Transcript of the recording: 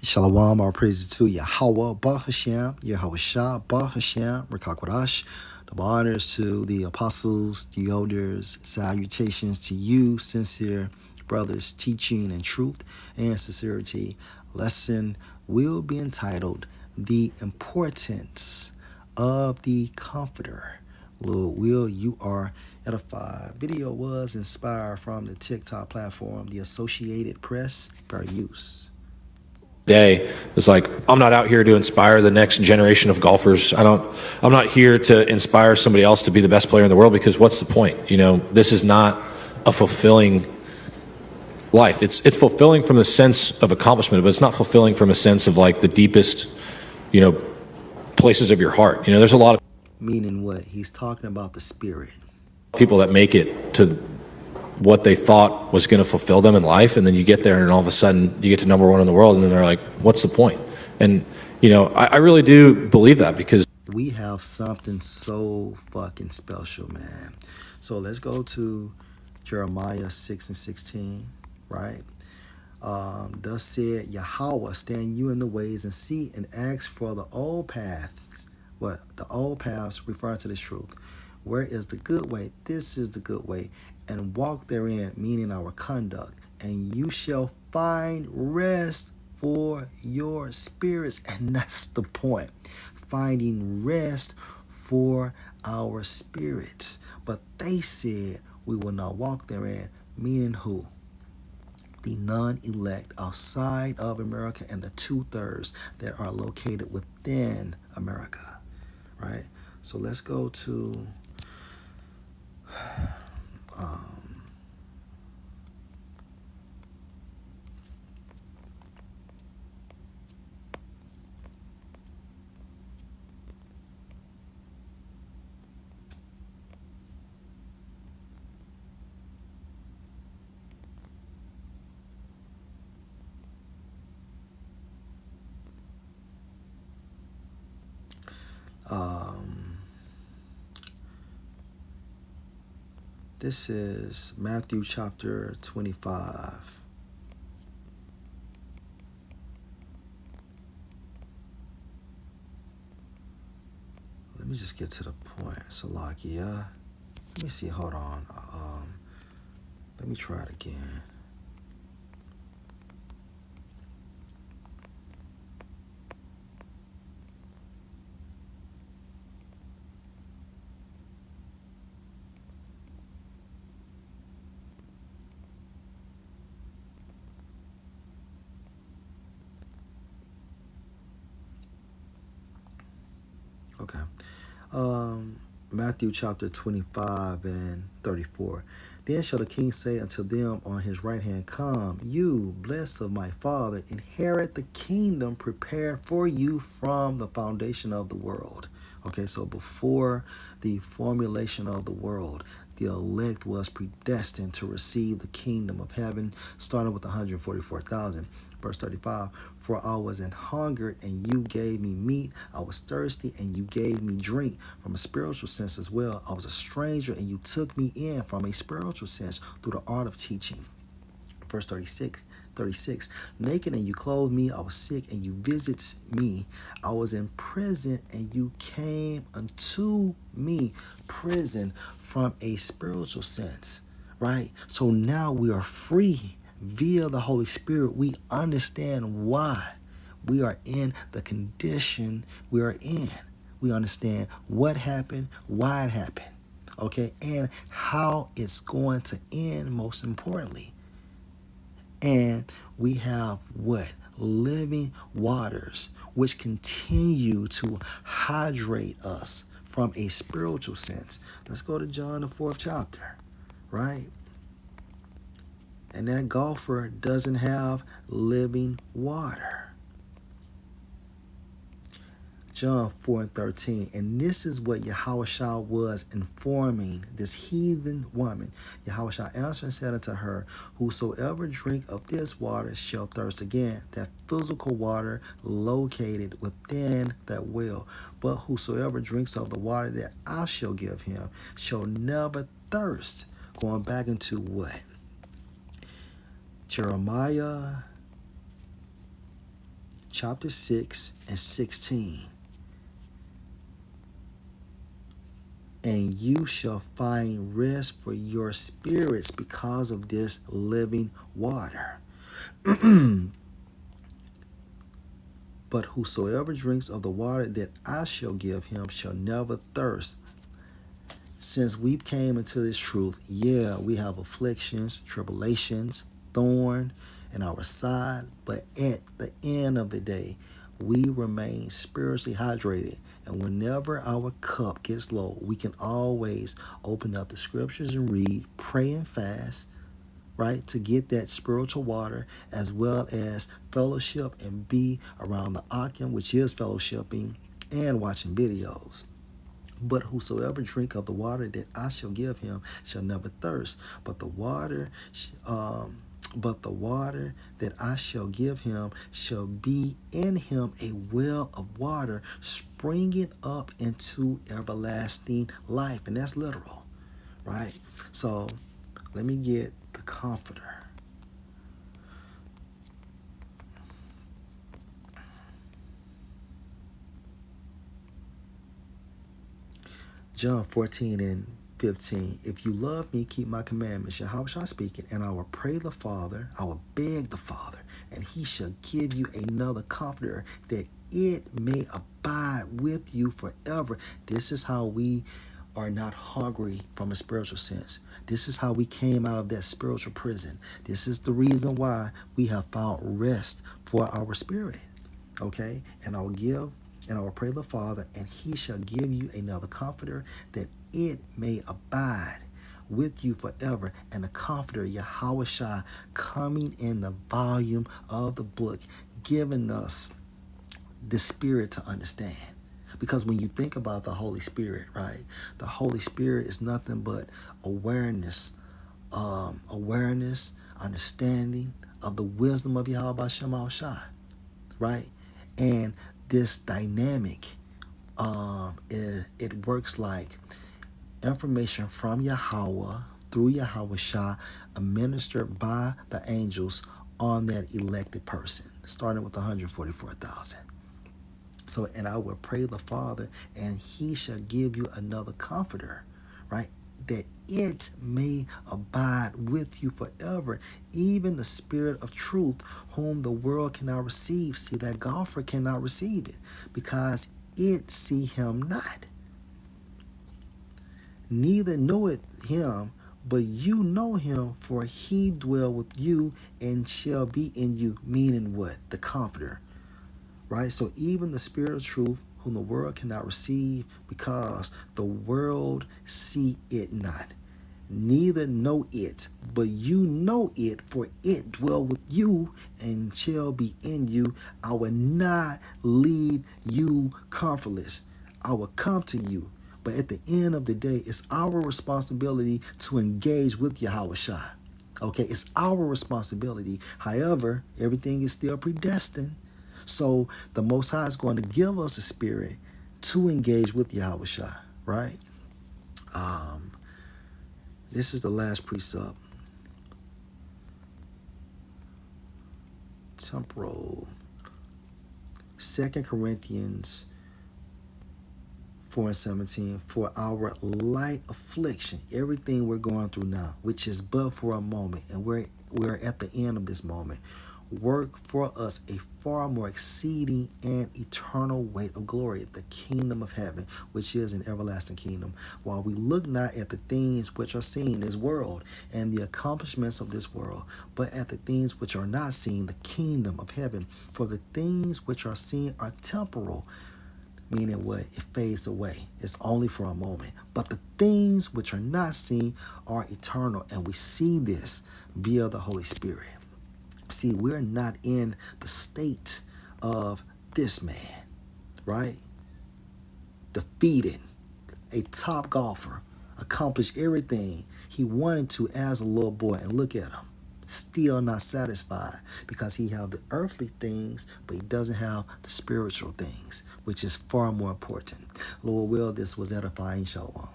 Shalom, all praises to Yahweh, Bahashem, Yahweh Shah, Bahashem, Rekakwadash. Double honors to the apostles, the elders, salutations to you, sincere brothers, teaching and truth and sincerity. Lesson will be entitled The Importance of the Comforter. Lord will, you are edified. Video was inspired from the TikTok platform, the Associated Press, per use. Day is like, I'm not out here to inspire the next generation of golfers. I'm not here to inspire somebody else to be the best player in the world, because what's the point? This is not a fulfilling life. It's fulfilling from the sense of accomplishment, but it's not fulfilling from a sense of like the deepest, places of your heart. There's a lot of Meaning what? He's talking about the spirit. people that make it to what they thought was going to fulfill them in life, and then you get there and all of a sudden you get to number one in the world, and then they're like, what's the point? And I really do believe that, because We have something so fucking special, man. So let's go to Jeremiah 6 and 16, right? Thus said Yahweh, stand you in the ways and see and ask for the old paths. What? The old paths referring to this truth. Where is the good way? This is the good way. And walk therein, meaning our conduct. And you shall find rest for your spirits. And that's the point. Finding rest for our spirits. But they said we will not walk therein, meaning who? The non-elect outside of America and the 2/3 that are located within America, right? So let's go to um, um, this is Matthew chapter 25. Let me just get to the point. Salakia. Let me see. Hold on. Let me try it again. Okay. Matthew chapter 25 and 34. Then shall the king say unto them on his right hand, come, you blessed of my father, inherit the kingdom prepared for you from the foundation of the world. Okay, so before the formulation of the world, the elect was predestined to receive the kingdom of heaven, starting with 144,000. Verse 35, for I was an hungered, and you gave me meat. I was thirsty, and you gave me drink. From a spiritual sense as well, I was a stranger, and you took me in from a spiritual sense through the art of teaching. Verse 36, naked, and you clothed me. I was sick, and you visited me. I was in prison, and you came unto me. Prison from a spiritual sense, right? So now we are free via the Holy Spirit. We understand why we are in the condition we are in. We understand what happened, why it happened, okay, and how it's going to end, most importantly. And we have what? Living waters, which continue to hydrate us from a spiritual sense. Let's go to John, the 4th chapter, right? And that golfer doesn't have living water. John 4 and 13. And this is what Yahushua was informing this heathen woman. Yahushua answered and said unto her, whosoever drink of this water shall thirst again. That physical water located within that well. But whosoever drinks of the water that I shall give him shall never thirst. Going back into what? Jeremiah chapter 6 and 16. And you shall find rest for your spirits because of this living water. But whosoever drinks of the water that I shall give him shall never thirst. Since we came into this truth, yeah, we have afflictions, tribulations, thorn in our side, but at the end of the day, we remain spiritually hydrated. And whenever our cup gets low, we can always open up the scriptures and read, pray and fast, right, to get that spiritual water, as well as fellowship and be around the Akim, which is fellowshipping and watching videos. But whosoever drink of the water that I shall give him shall never thirst. But the water that I shall give him shall be in him a well of water springing up into everlasting life. And that's literal, right? So let me get the Comforter. John 14 and 15. If you love me, keep my commandments. Yahushua speaking, and I will pray the Father, I will beg the Father, and he shall give you another comforter, that it may abide with you forever. This is how we are not hungry from a spiritual sense. This is how we came out of that spiritual prison. This is the reason why we have found rest for our spirit. Okay? And I will pray the Father, and he shall give you another comforter, that it may abide with you forever. And the comforter, Yahushua, coming in the volume of the book, giving us the spirit to understand. Because when you think about the Holy Spirit, right, the Holy Spirit is nothing but awareness, understanding of the wisdom of Yahweh Shem Shai, right? And this dynamic, it works like information from Yahweh through Yahweh Shai, administered by the angels on that elected person, starting with 144,000. So, and I will pray the Father, and he shall give you another comforter, right? That it may abide with you forever, even the Spirit of truth, whom the world cannot receive. See, that golfer cannot receive it, because it see him not. Neither knoweth him, but you know him, for he dwell with you and shall be in you. Meaning what? The comforter. Right? So even the Spirit of truth, whom the world cannot receive, because the world see it not, neither know it, but you know it, for it dwell with you and shall be in you. I will not leave you comfortless. I will come to you. But at the end of the day, it's our responsibility to engage with Yahweh Shai. Okay, it's our responsibility. However, everything is still predestined. So the Most High is going to give us a spirit to engage with Yahweh Shai, right? This is the last precept. Temporal. 2 Corinthians 4 and 17. For our light affliction, everything we're going through now, which is but for a moment, and we're at the end of this moment, work for us a far more exceeding and eternal weight of glory, the kingdom of heaven, which is an everlasting kingdom. While we look not at the things which are seen in this world and the accomplishments of this world, but at the things which are not seen, the kingdom of heaven. For the things which are seen are temporal, meaning what? It fades away. It's only for a moment. But the things which are not seen are eternal, and we see this via the Holy Spirit. See, we're not in the state of this man, right? Defeated, a top golfer, accomplished everything he wanted to as a little boy, and look at him, still not satisfied, because he have the earthly things, but he doesn't have the spiritual things, which is far more important. Lord will, this was edifying. Shalom.